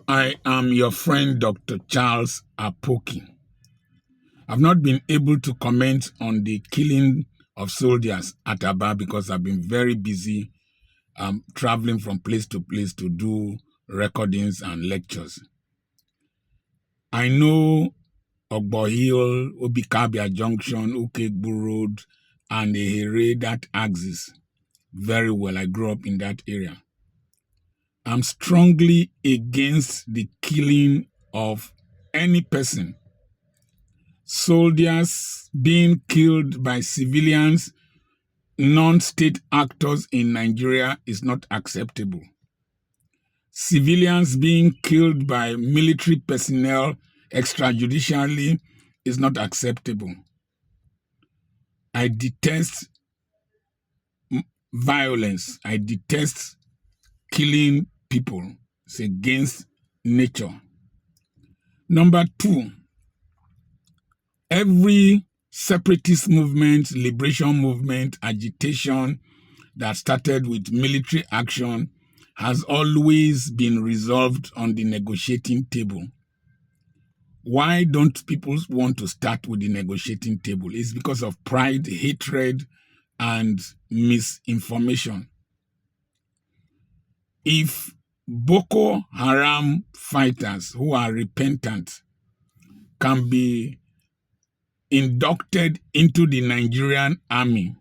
I am your friend, Dr. Charles Apoki. I've not been able to comment on the killing of soldiers at Aba because I've been very busy traveling from place to place to do recordings and lectures. I know Ogbo Hill, Obikabia Junction, Ukegbu Road, and Ehere, that axis very well. I grew up in that area. I'm strongly against the killing of any person. Soldiers being killed by civilians, non-state actors in Nigeria is not acceptable. Civilians being killed by military personnel extrajudicially is not acceptable. I detest violence. I detest killing people. It's against nature. Number two, every separatist movement, liberation movement, agitation that started with military action has always been resolved on the negotiating table. Why don't people want to start with the negotiating table? It's because of pride, hatred, and misinformation. If Boko Haram fighters who are repentant can be inducted into the Nigerian army,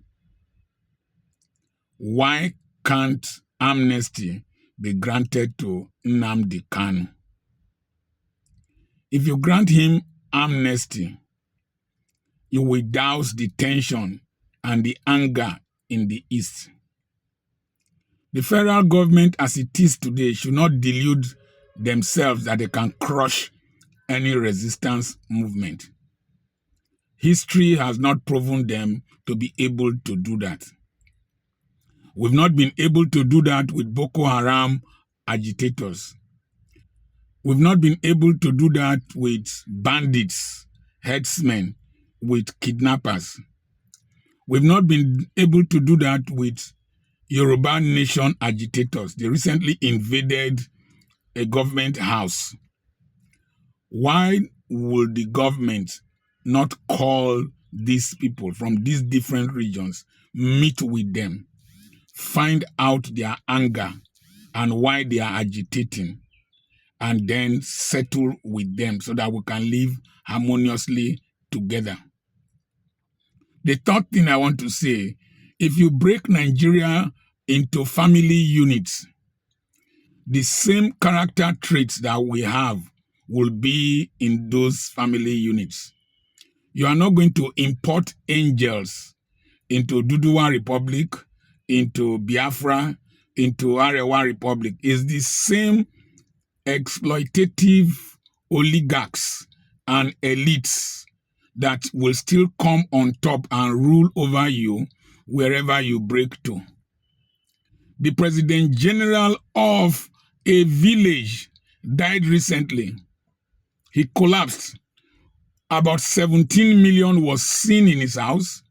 why can't amnesty be granted to Nnamdi Kanu? If you grant him amnesty, you will douse the tension and the anger in the East. The federal government as it is today should not delude themselves that they can crush any resistance movement. History has not proven them to be able to do that. We've not been able to do that with Boko Haram agitators. We've not been able to do that with bandits, herdsmen, with kidnappers. We've not been able to do that with Yoruba nation agitators. They recently invaded a government house. Why would the government not call these people from these different regions, meet with them, find out their anger and why they are agitating, and then settle with them so that we can live harmoniously together? The third thing I want to say, if you break Nigeria into family units, the same character traits that we have will be in those family units. You are not going to import angels into Duduwa Republic, into Biafra, into Arewa Republic. It's the same exploitative oligarchs and elites that will still come on top and rule over you wherever you break to. The President General of a village died recently. He collapsed. About 17 million was seen in his house.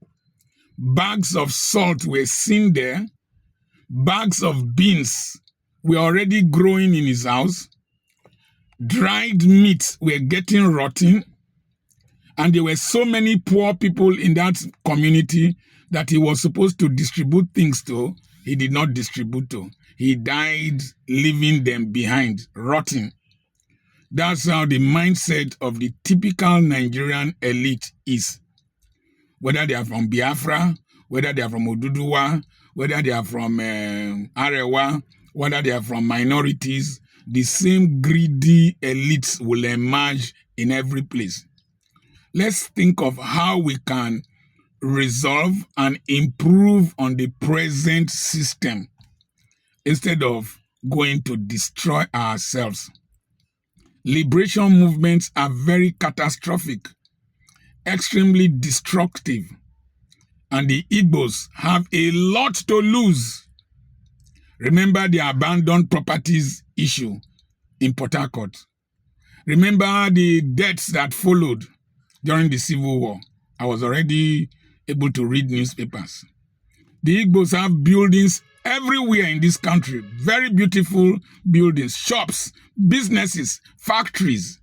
Bags of salt were seen there. Bags of beans were already growing in his house. Dried meats were getting rotten. And there were so many poor people in that community that he was supposed to distribute things to. He did not distribute to. He died leaving them behind, rotting. That's how the mindset of the typical Nigerian elite is. Whether they are from Biafra, whether they are from Oduduwa, whether they are from Arewa, whether they are from minorities, the same greedy elites will emerge in every place. Let's think of how we can resolve and improve on the present system instead of going to destroy ourselves. Liberation movements are very catastrophic, extremely destructive, and the Igbos have a lot to lose. Remember the abandoned properties issue in Port Harcourt. Remember the deaths that followed during the Civil War. I was already able to read newspapers. The Igbos have buildings everywhere in this country. Very beautiful buildings, shops, businesses, factories.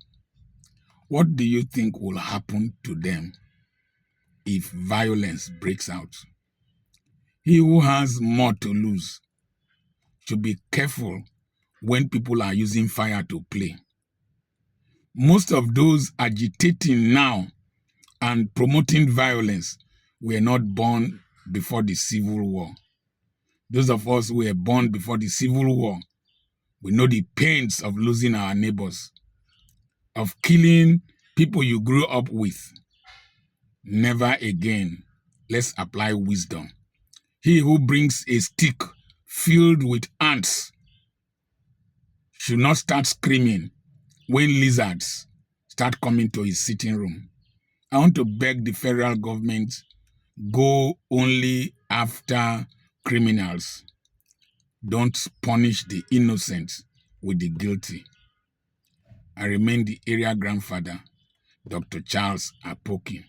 What do you think will happen to them if violence breaks out? He who has more to lose should be careful when people are using fire to play. Most of those agitating now and promoting violence were not born before the Civil War. Those of us who were born before the Civil War, we know the pains of losing our neighbors, of killing people you grew up with. Never again. Let's apply wisdom. He who brings a stick filled with ants should not start screaming when lizards start coming to his sitting room. I want to beg the federal government, go only after criminals. Don't punish the innocent with the guilty. I remain the area grandfather, Dr. Charles Apoki.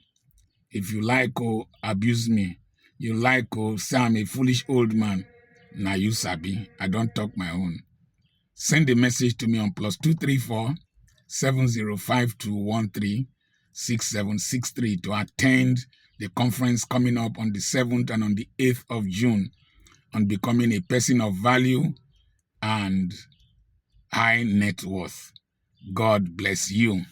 If you like, abuse me. You like, say I'm a foolish old man. Now you sabi. I don't talk my own. Send a message to me on +234 705213 6763 to attend the conference coming up on the 7th and on the 8th of June on becoming a person of value and high net worth. God bless you.